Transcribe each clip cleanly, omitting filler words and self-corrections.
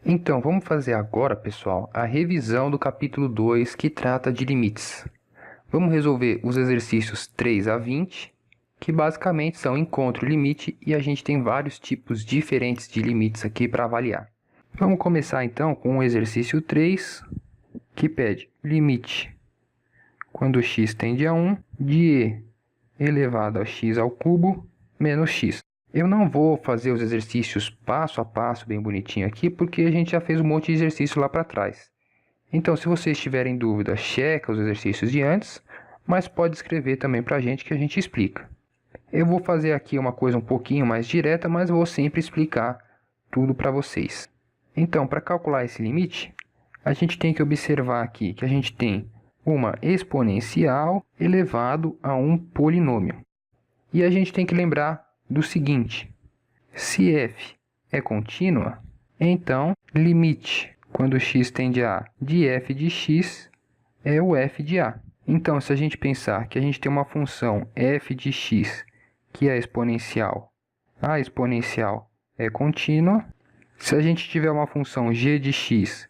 Então, vamos fazer agora, pessoal, a revisão do capítulo 2, que trata de limites. Vamos resolver os exercícios 3 a 20, que basicamente são encontre o limite, e a gente tem vários tipos diferentes de limites aqui para avaliar. Vamos começar então com o exercício 3, que pede limite quando x tende a 1 de e elevado a x ao cubo menos x. Eu não vou fazer os exercícios passo a passo, bem bonitinho aqui, porque a gente já fez um monte de exercício lá para trás. Então, se vocês tiverem dúvida, checa os exercícios de antes, mas pode escrever também para a gente que a gente explica. Eu vou fazer aqui uma coisa um pouquinho mais direta, mas vou sempre explicar tudo para vocês. Então, para calcular esse limite, a gente tem que observar aqui que a gente tem uma exponencial elevado a um polinômio. E a gente tem que lembrar do seguinte: se f é contínua, então limite quando x tende a de f de x é o f de a. Então, se a gente pensar que a gente tem uma função f de x, que é exponencial, a exponencial é contínua. Se a gente tiver uma função g de x,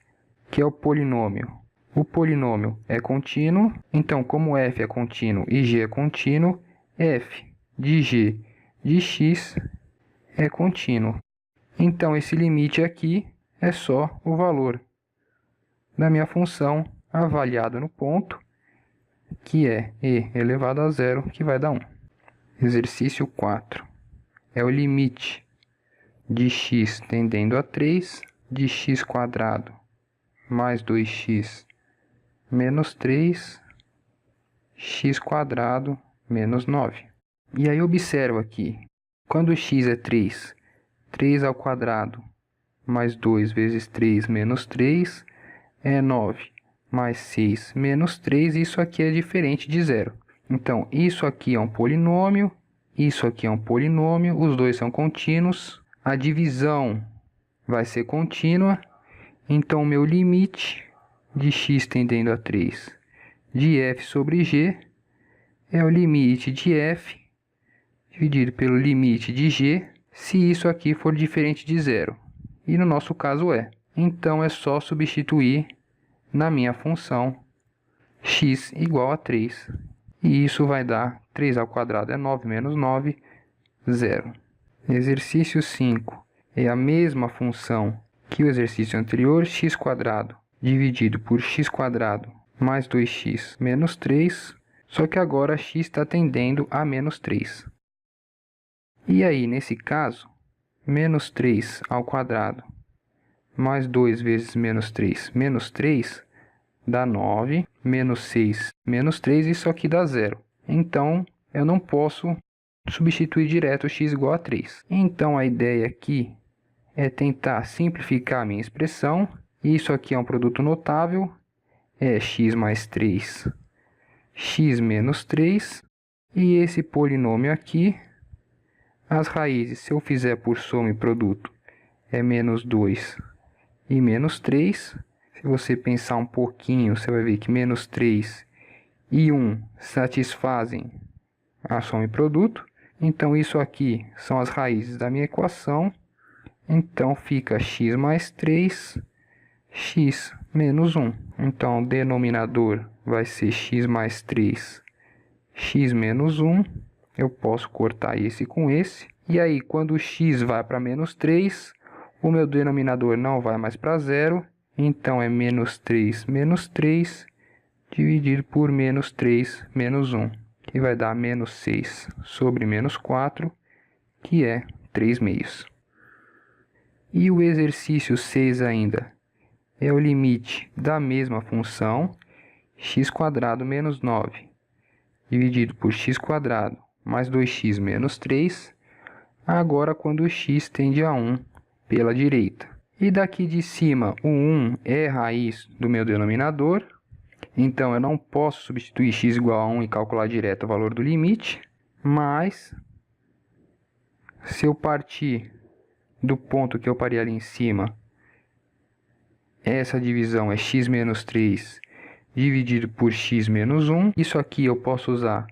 que é o polinômio é contínuo. Então, como f é contínuo e g é contínuo, f de g de x é contínuo. Então, esse limite aqui é só o valor da minha função avaliada no ponto, que é e elevado a zero, que vai dar 1. Exercício 4. É o limite de x tendendo a 3 de x² mais 2x menos 3, x² menos 9. E aí observa aqui, quando x é 3, 3 ao quadrado mais 2 vezes 3 menos 3 é 9, mais 6 menos 3, isso aqui é diferente de zero. Então, isso aqui é um polinômio, isso aqui é um polinômio, os dois são contínuos, a divisão vai ser contínua, então meu limite de x tendendo a 3 de f sobre g é o limite de f dividido pelo limite de g, se isso aqui for diferente de zero. E no nosso caso é. Então, é só substituir na minha função x igual a 3. E isso vai dar 3 ao quadrado é 9 menos 9, 0. Exercício 5 é a mesma função que o exercício anterior, x² dividido por x² mais 2x menos 3, só que agora x está tendendo a menos 3. E aí, nesse caso, menos 3 ao quadrado mais 2 vezes menos 3 dá 9, menos 6 menos 3, isso aqui dá 0. Então, eu não posso substituir direto x igual a 3. Então, a ideia aqui é tentar simplificar a minha expressão. Isso aqui é um produto notável, é x mais 3, x menos 3. E esse polinômio aqui, as raízes, se eu fizer por soma e produto, é menos 2 e menos 3. Se você pensar um pouquinho, você vai ver que menos 3 e 1 satisfazem a soma e produto. Então, isso aqui são as raízes da minha equação. Então, fica x mais 3, x menos 1. Então, o denominador vai ser x mais 3, x menos 1. Eu posso cortar esse com esse. E aí, quando o x vai para menos 3, o meu denominador não vai mais para zero. Então, é menos 3 dividido por menos 3 menos 1, que vai dar menos 6 sobre menos 4, que é 3/2. E o exercício 6 ainda é o limite da mesma função, x² menos 9, dividido por x² mais 2x menos 3, agora quando o x tende a 1 pela direita. E daqui de cima, o 1 é raiz do meu denominador, então eu não posso substituir x igual a 1 e calcular direto o valor do limite, mas se eu partir do ponto que eu parei ali em cima, essa divisão é x menos 3 dividido por x menos 1. Isso aqui eu posso usar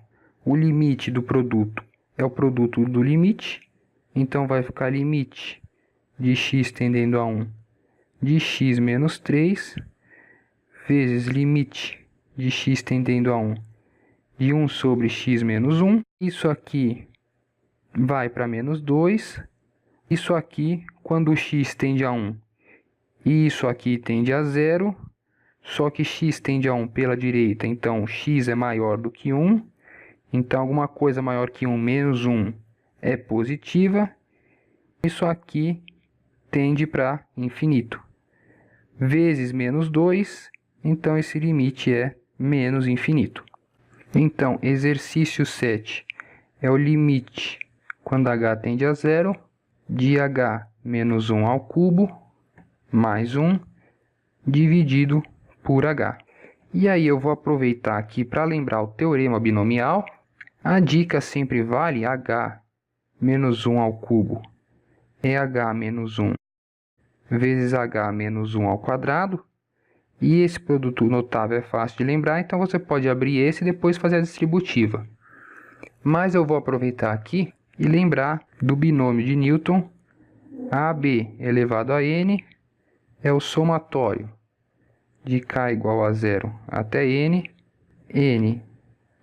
o limite do produto, é o produto do limite. Então, vai ficar limite de x tendendo a 1 de x menos 3 vezes limite de x tendendo a 1 de 1 sobre x menos 1. Isso aqui vai para menos 2. Isso aqui, quando o x tende a 1, e isso aqui tende a 0, só que x tende a 1 pela direita, então x é maior do que 1. Então, alguma coisa maior que 1 menos 1 é positiva. Isso aqui tende para infinito. Vezes menos 2, então esse limite é menos infinito. Então, exercício 7 é o limite quando h tende a 0 de h menos 1 ao cubo mais 1 dividido por h. E aí eu vou aproveitar aqui para lembrar o teorema binomial. A dica sempre vale: h menos 1 ao cubo é h menos 1 vezes h menos 1 ao quadrado. E esse produto notável é fácil de lembrar, então você pode abrir esse e depois fazer a distributiva. Mas eu vou aproveitar aqui e lembrar do binômio de Newton. AB elevado a n é o somatório de k igual a 0 até n,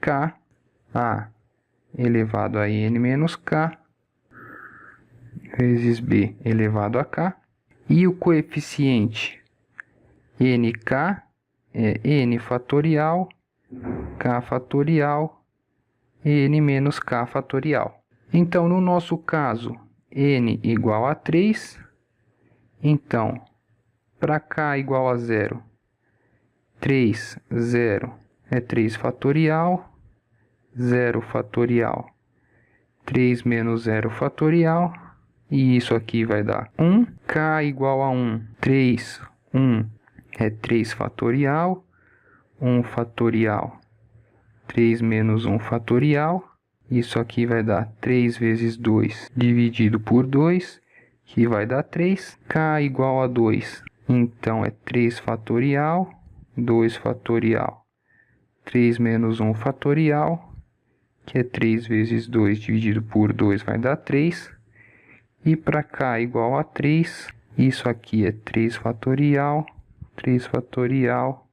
k, a elevado a n menos k, vezes b elevado a k. E o coeficiente nk é n fatorial, k fatorial, n menos k fatorial. Então, no nosso caso, n igual a 3. Então, para k igual a 0, 3, 0 é 3 fatorial, 0 fatorial, 3 menos 0 fatorial, e isso aqui vai dar 1. K igual a 1, 3, 1 é 3 fatorial, 1 fatorial, 3 menos 1 fatorial. Isso aqui vai dar 3 vezes 2 dividido por 2, que vai dar 3. K igual a 2, então é 3 fatorial, 2 fatorial, 3 menos 1 fatorial, que é 3 vezes 2 dividido por 2 vai dar 3. E para k igual a 3, isso aqui é 3 fatorial, 3 fatorial,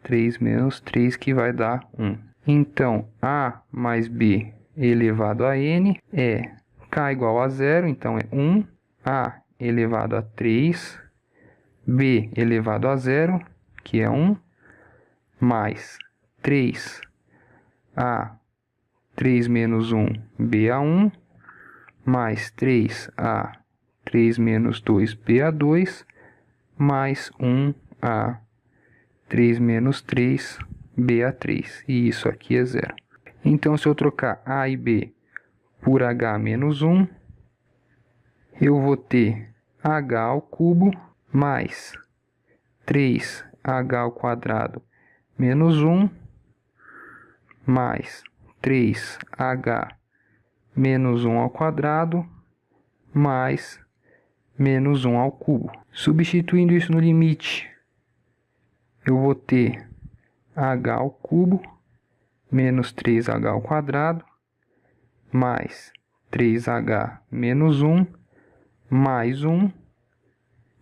3 menos 3, que vai dar 1. Então, a mais b elevado a n é k igual a 0, então é 1, a elevado a 3, b elevado a 0, que é 1, mais 3, a 3 menos 1, b a 1, mais 3a 3 menos 2, b a 2, mais 1a 3 menos 3, b a 3. E isso aqui é 0. Então, se eu trocar a e b por h menos 1, eu vou ter h ao cubo mais 3h ao quadrado menos 1, mais 3h menos 1 ao quadrado, mais menos 1 ao cubo. Substituindo isso no limite, eu vou ter h ao cubo menos 3h ao quadrado, mais 3h menos 1, mais 1,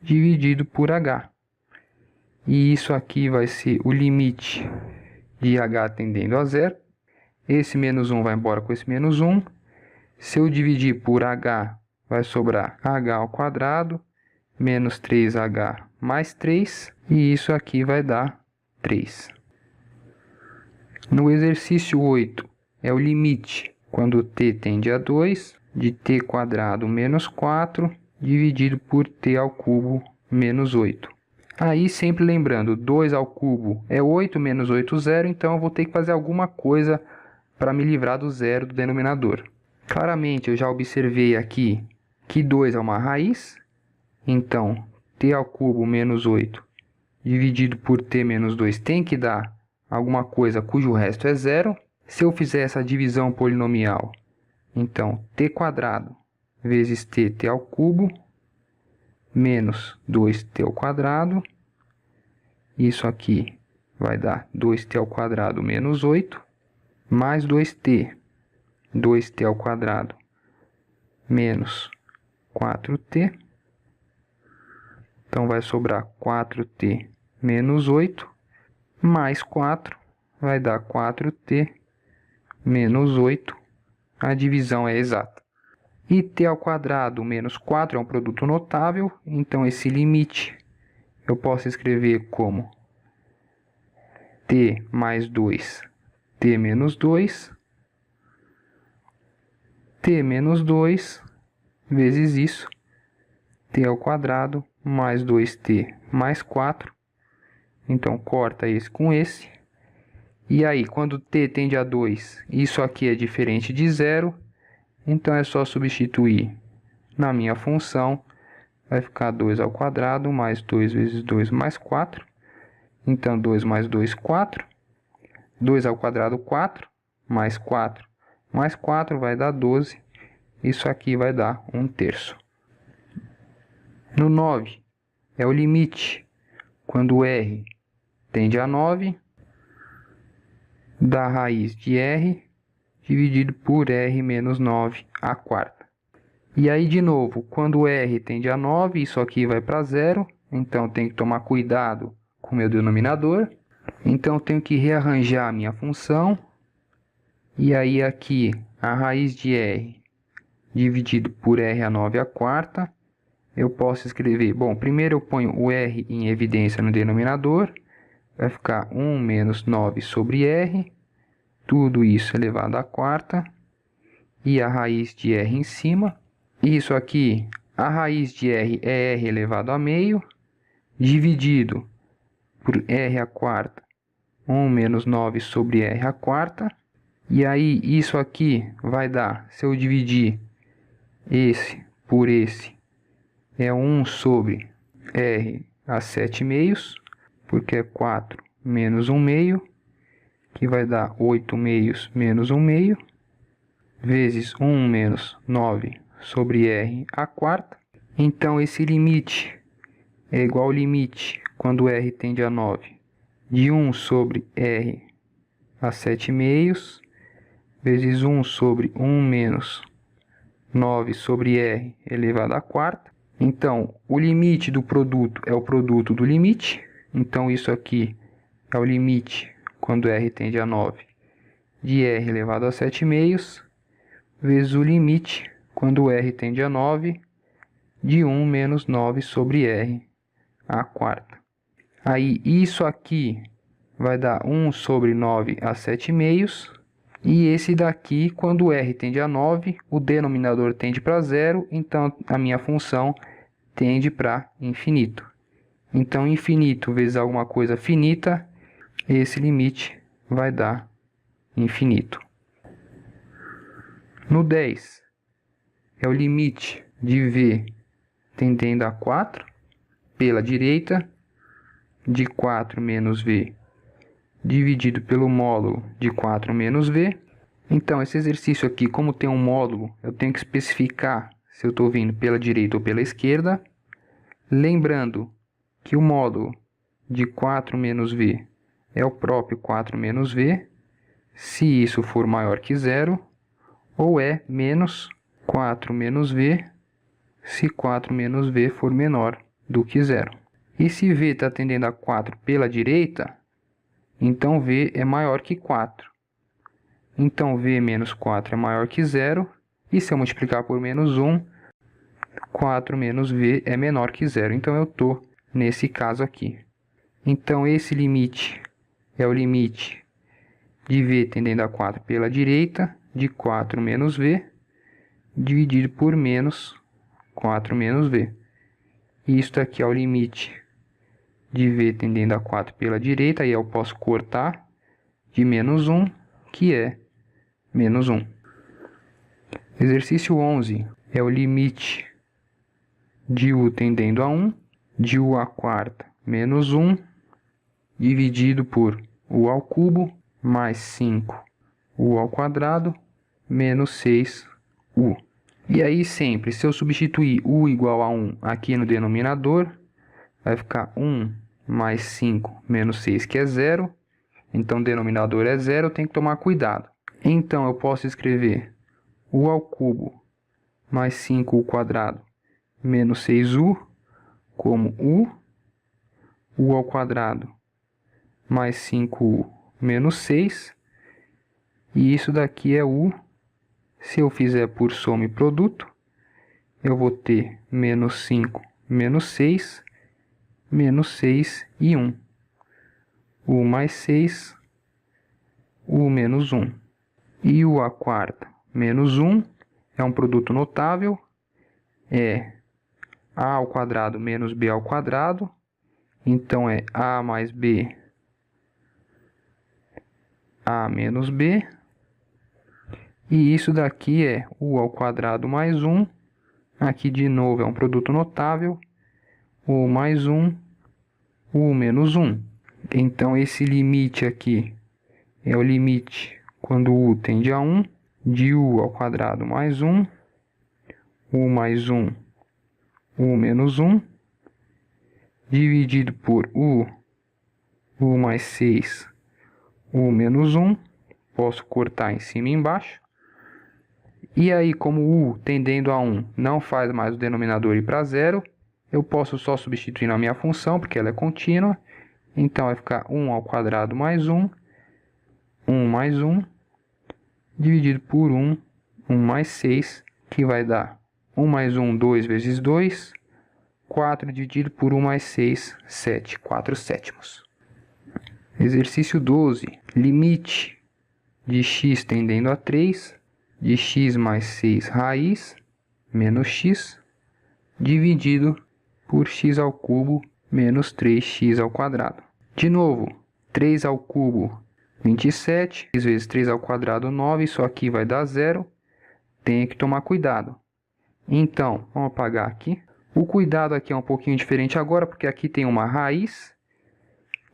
dividido por h. E isso aqui vai ser o limite de h tendendo a 0. Esse menos 1 vai embora com esse menos 1. Se eu dividir por h, vai sobrar h ao quadrado, menos 3h mais 3, e isso aqui vai dar 3. No exercício 8, é o limite quando t tende a 2, de t quadrado menos 4, dividido por t ao cubo menos 8. Aí, sempre lembrando, 2 ao cubo é 8, menos 8, 0, então eu vou ter que fazer alguma coisa para me livrar do zero do denominador. Claramente, eu já observei aqui que 2 é uma raiz, então t ao cubo menos 8 dividido por t menos 2 tem que dar alguma coisa cujo resto é zero. Se eu fizer essa divisão polinomial, então t quadrado vezes t ao cubo menos 2t ao quadrado, isso aqui vai dar 2t ao quadrado menos 8, mais 2t ao quadrado menos 4t, Então, vai sobrar 4t menos 8, mais 4, vai dar 4t menos 8. A divisão é exata. E t ao quadrado menos 4 é um produto notável, então esse limite eu posso escrever como t mais 2, t menos 2, t menos 2 vezes isso, t ao quadrado mais 2t mais 4. Então, corta esse com esse. E aí, quando t tende a 2, isso aqui é diferente de zero. Então, é só substituir na minha função. Vai ficar 2 ao quadrado mais 2 vezes 2 mais 4. Então, 2 mais 2, 4. 2 ao quadrado, 4. Mais 4 mais 4 vai dar 12. Isso aqui vai dar 1/3. No 9, é o limite. Quando r tende a 9, da raiz de r dividido por r menos 9 à quarta. E aí, de novo, quando r tende a 9, isso aqui vai para zero. Então, tem que tomar cuidado com o meu denominador. Então, tenho que rearranjar a minha função. E aí, aqui, a raiz de r dividido por r a 9 à quarta. Eu posso escrever... Bom, primeiro eu ponho o r em evidência no denominador. Vai ficar 1 menos 9 sobre r. Tudo isso elevado à quarta. E a raiz de r em cima. Isso aqui, a raiz de r é r elevado a meio. Dividido por r à quarta. 1 menos 9 sobre r à quarta. E aí, isso aqui vai dar, se eu dividir esse por esse, é 1 sobre r a 7 meios, porque é 4 menos 1 meio, que vai dar 8 meios menos 1 meio, vezes 1 menos 9 sobre r à quarta. Então, esse limite é igual ao limite, quando r tende a 9, de 1 sobre r a 7 meios, vezes 1 sobre 1 menos 9 sobre r elevado à quarta. Então, o limite do produto é o produto do limite. Então, isso aqui é o limite, quando r tende a 9, de r elevado a 7 meios, vezes o limite, quando r tende a 9, de 1 menos 9 sobre r à quarta. Aí, isso aqui vai dar 1 sobre 9 a 7 meios. E esse daqui, quando r tende a 9, o denominador tende para zero, então a minha função tende para infinito. Então, infinito vezes alguma coisa finita, esse limite vai dar infinito. No 10, é o limite de v tendendo a 4, pela direita, de 4 menos v dividido pelo módulo de 4 menos v. Então, esse exercício aqui, como tem um módulo, eu tenho que especificar se eu estou vindo pela direita ou pela esquerda. Lembrando que o módulo de 4 menos v é o próprio 4 menos v, se isso for maior que zero, ou é menos 4 menos v, se 4 menos v for menor do que zero. E se v está tendendo a 4 pela direita, então v é maior que 4. Então, v menos 4 é maior que zero. E se eu multiplicar por menos 1, 4 menos v é menor que zero. Então, eu estou nesse caso aqui. Então, esse limite é o limite de v tendendo a 4 pela direita, de 4 menos v, dividido por menos 4 menos v. E isso aqui é o limite de v tendendo a 4 pela direita, aí eu posso cortar, de menos 1, que é menos 1. Exercício 11 é o limite de u tendendo a 1, de u à quarta menos 1, dividido por u ao cubo, mais 5 u ao quadrado, menos 6u. E aí sempre, se eu substituir u igual a 1 aqui no denominador, vai ficar 1 mais 5 menos 6, que é zero. Então, o denominador é zero, eu tenho que tomar cuidado. Então, eu posso escrever u ao cubo mais 5u quadrado menos 6u. como u ao quadrado mais 5u menos 6. E isso daqui é u. Se eu fizer por soma e produto, eu vou ter menos 5 menos 6 e 1. U mais 6, U menos 1. E U à quarta menos 1 é um produto notável, é A ao quadrado menos B ao quadrado, então é A mais B, A menos B. E isso daqui é U ao quadrado mais 1, aqui de novo é um produto notável, U mais 1, U menos 1. Então, esse limite aqui é o limite quando u tende a 1, de u ao quadrado mais 1, u mais 1, u menos 1, dividido por u mais 6, u menos 1. Posso cortar em cima e embaixo. E aí, como u tendendo a 1 não faz mais o denominador ir para zero, eu posso só substituir na minha função, porque ela é contínua. Então, vai ficar 1 ao quadrado mais 1, 1 mais 1, dividido por 1 mais 6, que vai dar 1 mais 1, 2 vezes 2, 4 dividido por 1 mais 6, 7, 4 sétimos. Exercício 12. Limite de x tendendo a 3, de x mais 6 raiz, menos x, dividido por x ao cubo, menos 3x ao quadrado. De novo, 3 ao cubo, 27, 3 vezes 3 ao quadrado, 9, isso aqui vai dar zero. Tem que tomar cuidado. Então, vamos apagar aqui. O cuidado aqui é um pouquinho diferente agora, porque aqui tem uma raiz.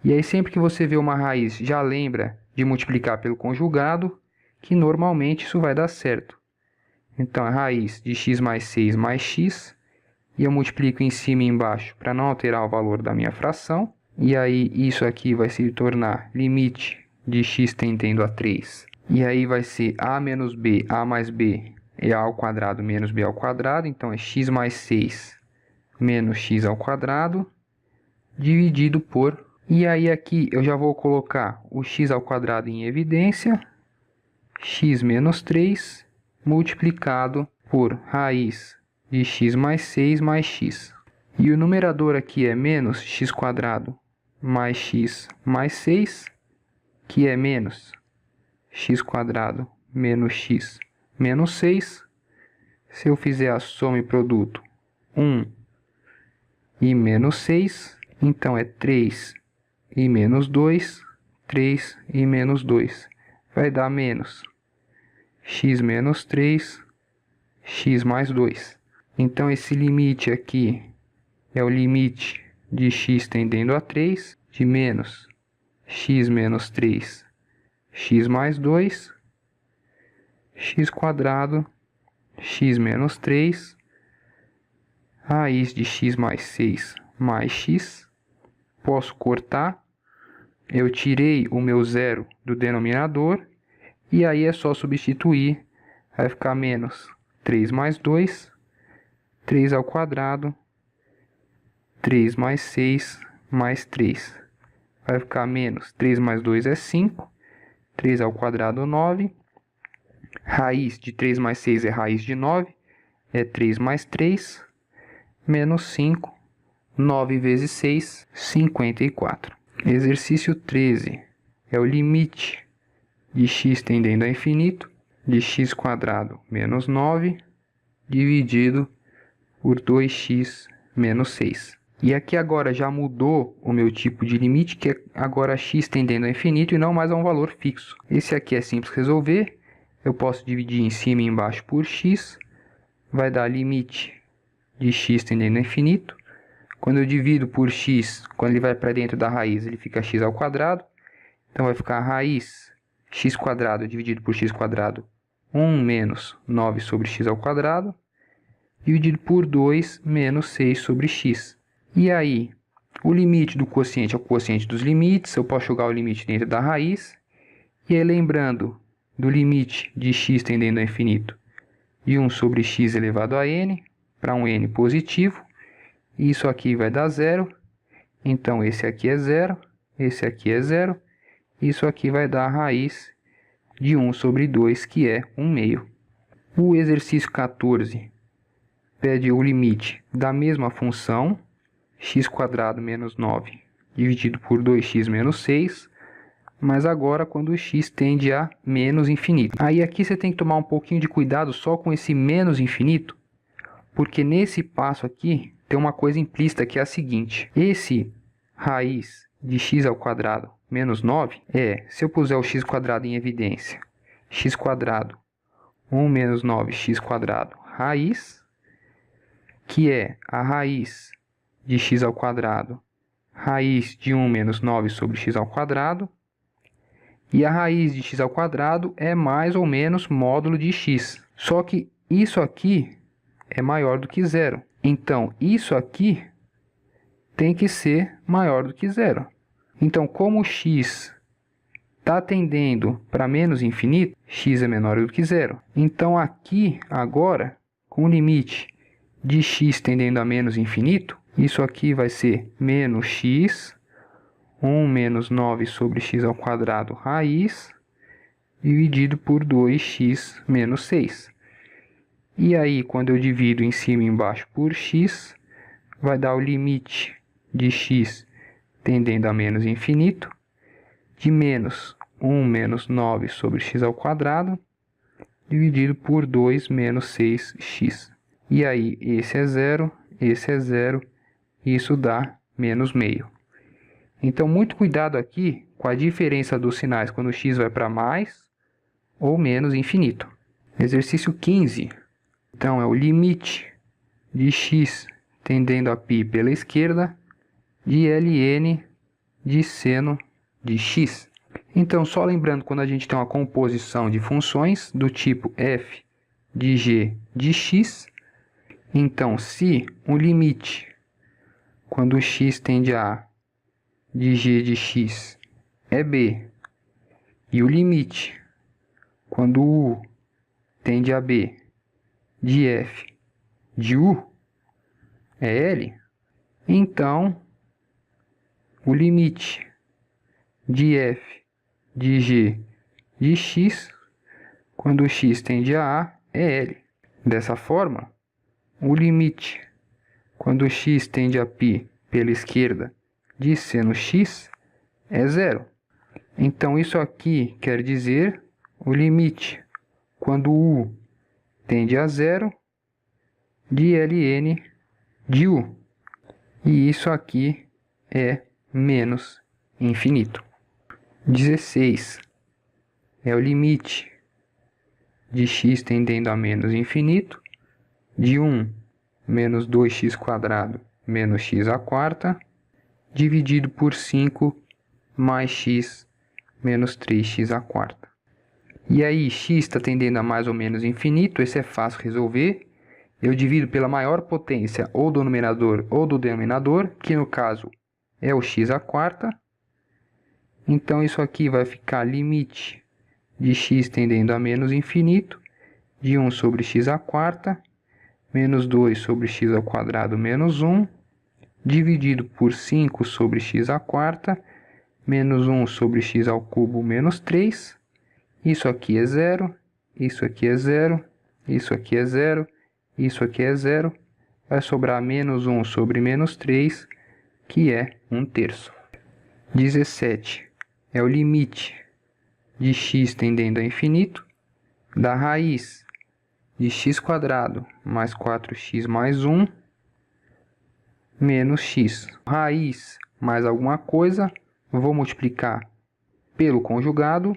E aí, sempre que você vê uma raiz, já lembra de multiplicar pelo conjugado, que normalmente isso vai dar certo. Então, a raiz de x mais 6 mais x, e eu multiplico em cima e embaixo para não alterar o valor da minha fração. E aí, isso aqui vai se tornar limite de x tendendo a 3. E aí vai ser a menos b, a mais b é a ao quadrado menos b ao quadrado. Então, é x mais 6 menos x ao quadrado, dividido por... E aí aqui eu já vou colocar o x ao quadrado em evidência. X menos 3 multiplicado por raiz de x mais 6 mais x. E o numerador aqui é menos x quadrado mais x mais 6, que é menos x quadrado menos x menos 6. Se eu fizer a soma e produto, 1 e menos 6, então é 3 e menos 2, 3 e menos 2. Vai dar menos x menos 3, x mais 2. Então, esse limite aqui é o limite de x tendendo a 3, de menos x menos 3, x mais 2, x quadrado, x menos 3, raiz de x mais 6 mais x. Posso cortar. Eu tirei o meu zero do denominador. E aí é só substituir. Vai ficar menos 3 mais 2, 3 ao quadrado, 3 mais 6 mais 3. Vai ficar menos 3 mais 2 é 5. 3 ao quadrado, 9. Raiz de 3 mais 6 é raiz de 9. É 3 mais 3, menos 5. 9 vezes 6, 54. Exercício 13. É o limite de x tendendo a infinito, de x quadrado menos 9, dividido por 2x menos 6. E aqui agora já mudou o meu tipo de limite, que é agora x tendendo a infinito e não mais a um valor fixo. Esse aqui é simples resolver. Eu posso dividir em cima e embaixo por x. Vai dar limite de x tendendo a infinito. Quando eu divido por x, quando ele vai para dentro da raiz, ele fica x ao quadrado. Então, vai ficar a raiz x quadrado dividido por x quadrado, 1 menos 9 sobre x ao quadrado, dividido por 2 menos 6 sobre x. E aí, o limite do quociente é o quociente dos limites. Eu posso jogar o limite dentro da raiz. E aí, lembrando do limite de x tendendo a infinito, de 1 sobre x elevado a n, para um n positivo. Isso aqui vai dar zero. Então, esse aqui é zero. Esse aqui é zero. Isso aqui vai dar a raiz de 1 sobre 2, que é 1/2. O exercício 14 pede o limite da mesma função, x² menos 9 dividido por 2x menos 6, mas agora quando o x tende a menos infinito. Aí aqui você tem que tomar um pouquinho de cuidado só com esse menos infinito, porque nesse passo aqui tem uma coisa implícita que é a seguinte: esse raiz de x² menos 9 se eu puser o x² em evidência, x², 1 menos 9x², raiz, que é a raiz de x², raiz de 1 menos 9 sobre x², e a raiz de x² é mais ou menos módulo de x. Só que isso aqui é maior do que zero. Então, isso aqui tem que ser maior do que zero. Então, como o x está tendendo para menos infinito, x é menor do que zero. Então, aqui, agora, com o limite de x tendendo a menos infinito, isso aqui vai ser menos x, 1 menos 9 sobre x² raiz, dividido por 2x menos 6. E aí, quando eu divido em cima e embaixo por x, vai dar o limite de x tendendo a menos infinito, de menos 1 menos 9 sobre x², dividido por 2 menos 6x. E aí, esse é zero, isso dá menos meio. Então, muito cuidado aqui com a diferença dos sinais quando o x vai para mais ou menos infinito. Exercício 15. Então, é o limite de x tendendo a π pela esquerda de ln de seno de x. Então, só lembrando, quando a gente tem uma composição de funções do tipo f de g de x, então, se o limite, quando o x tende a A, de g de x é b, e o limite, quando o u tende a b, de f de u é L, então o limite de f de g de x, quando o x tende a A, é L. Dessa forma, o limite, quando o x tende a π pela esquerda, de seno x, é zero. Então, isso aqui quer dizer o limite, quando u tende a zero, de ln de u. E isso aqui é menos infinito. 16 é o limite de x tendendo a menos infinito, de 1 menos 2x² menos x², dividido por 5 mais x menos 3x². E aí, x está tendendo a mais ou menos infinito, esse é fácil resolver. Eu divido pela maior potência ou do numerador ou do denominador, que no caso é o x². Então, isso aqui vai ficar limite de x tendendo a menos infinito, de 1 sobre x², menos 2 sobre x² menos 1, dividido por 5 sobre x², menos 1 sobre x³ menos 3. Isso aqui é zero, isso aqui é zero, isso aqui é zero, isso aqui é zero. Vai sobrar menos 1 sobre menos 3, que é 1/3. 17 é o limite de x tendendo a infinito da raiz de x² mais 4x mais 1 menos x. Raiz mais alguma coisa, vou multiplicar pelo conjugado,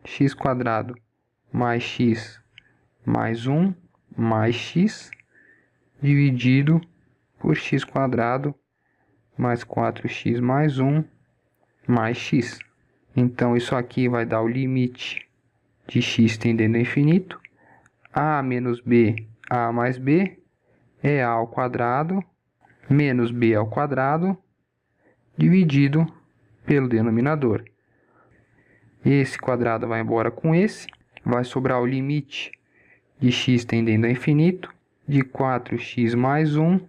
x² mais x mais 1 mais x, dividido por x² mais 4x mais 1 mais x. Então, isso aqui vai dar o limite de x tendendo a infinito. A menos b, a mais b, é a ao quadrado, menos b ao quadrado, dividido pelo denominador. Esse quadrado vai embora com esse, vai sobrar o limite de x tendendo a infinito, de 4x mais 1,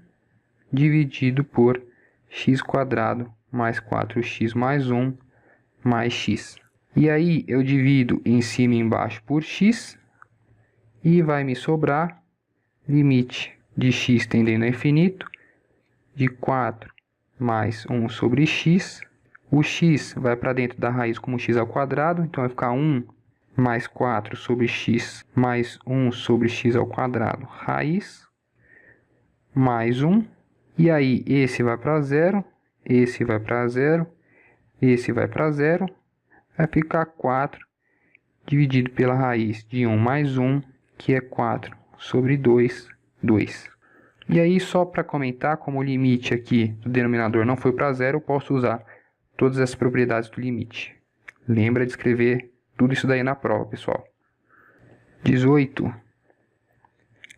dividido por x² mais 4x mais 1 mais x. E aí eu divido em cima e embaixo por x e vai me sobrar limite de x tendendo a infinito de 4 mais 1 sobre x. O x vai para dentro da raiz como x², então vai ficar 1 mais 4 sobre x mais 1 sobre x², raiz, mais 1. E aí esse vai para zero, esse vai para zero, esse vai para zero. Vai ficar 4 dividido pela raiz de 1 mais 1, que é 4 sobre 2, 2. E aí, só para comentar, como o limite aqui do denominador não foi para zero, eu posso usar todas as propriedades do limite. Lembra de escrever tudo isso daí na prova, pessoal. 18.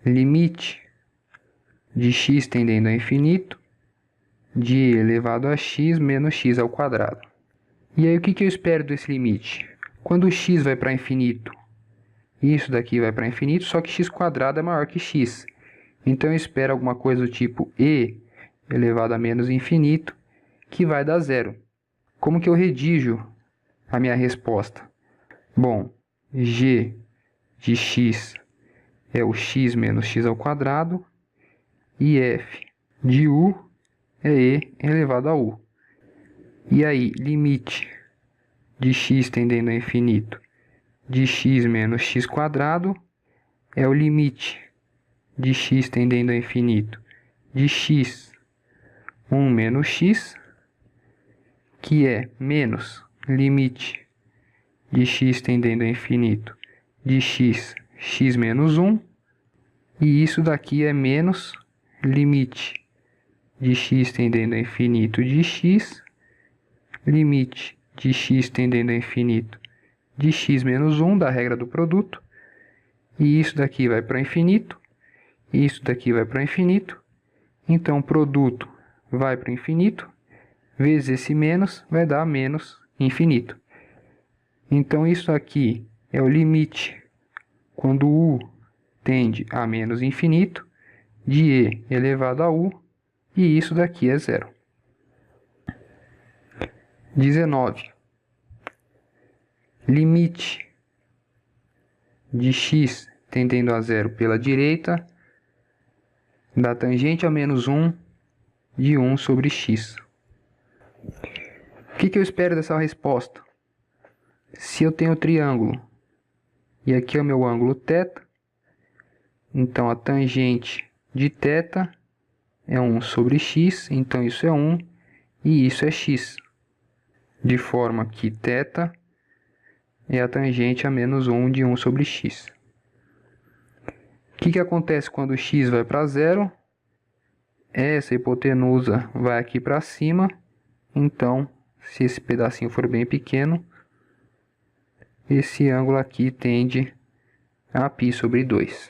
Limite de x tendendo a infinito de e elevado a x menos x². E aí, o que eu espero desse limite? Quando o x vai para infinito, isso daqui vai para infinito, só que x² é maior que x. Então, eu espero alguma coisa do tipo e elevado a menos infinito, que vai dar zero. Como que eu redijo a minha resposta? Bom, g de x é o x menos x² e f de u é e elevado a u. E aí, limite de x tendendo a infinito de x menos x² é o limite de x tendendo a infinito de x 1 menos x, que é menos limite de x tendendo a infinito de x menos 1, e isso daqui é menos limite de x tendendo a infinito de x, limite de x tendendo a infinito de x menos 1, da regra do produto, e isso daqui vai para o infinito, e isso daqui vai para o infinito, então o produto vai para o infinito, vezes esse menos vai dar menos infinito. Então isso aqui é o limite quando u tende a menos infinito de e elevado a u, e isso daqui é zero. 19. Limite de x tendendo a zero pela direita da tangente a menos 1 de 1 sobre x. O que eu espero dessa resposta? Se eu tenho triângulo e aqui é o meu ângulo θ, então a tangente de θ é 1 sobre x, então isso é 1 e isso é x. De forma que θ é a tangente a menos 1 de 1 sobre x. O que acontece quando x vai para zero? Essa hipotenusa vai aqui para cima, então, se esse pedacinho for bem pequeno, esse ângulo aqui tende a π sobre 2.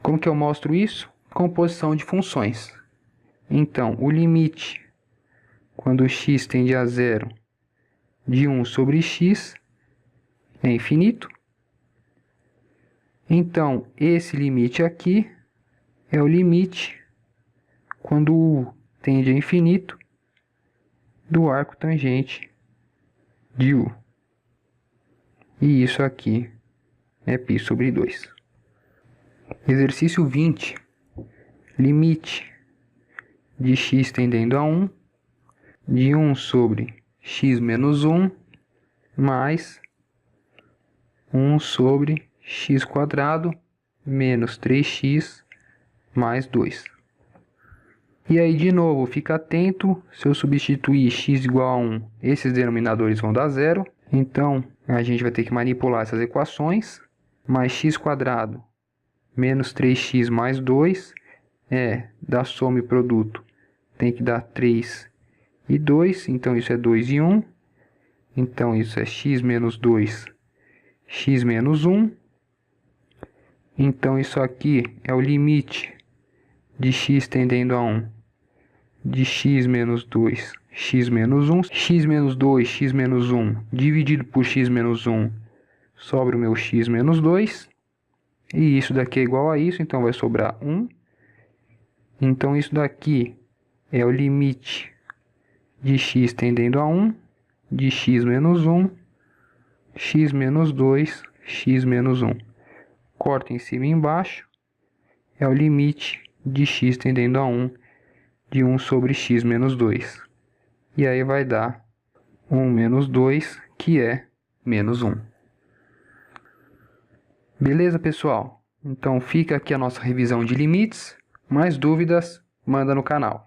Como que eu mostro isso? Composição de funções. Então, o limite, quando x tende a zero, de 1 sobre x é infinito. Então, esse limite aqui é o limite quando u tende a infinito do arco tangente de u. E isso aqui é π sobre 2. Exercício 20. Limite de x tendendo a 1 de 1 sobre x menos 1 mais 1 sobre x² menos 3x mais 2. E aí, de novo, fica atento, se eu substituir x igual a 1, esses denominadores vão dar zero. Então, a gente vai ter que manipular essas equações. Mais x² menos 3x mais 2 da soma e produto, tem que dar 3 e 2, então isso é 2 e 1. Então, isso é x menos 2, x menos 1. Então, isso aqui é o limite de x tendendo a 1, de x menos 2, x menos 1. X menos 2, x menos 1, dividido por x menos 1, sobra o meu x menos 2. E isso daqui é igual a isso, então vai sobrar 1. Então, isso daqui é o limite de x tendendo a 1, de x menos 1, x menos 2, x menos 1. Corta em cima e embaixo, é o limite de x tendendo a 1, de 1 sobre x menos 2. E aí vai dar 1 menos 2, que é menos 1. Beleza, pessoal? Então fica aqui a nossa revisão de limites. Mais dúvidas, manda no canal.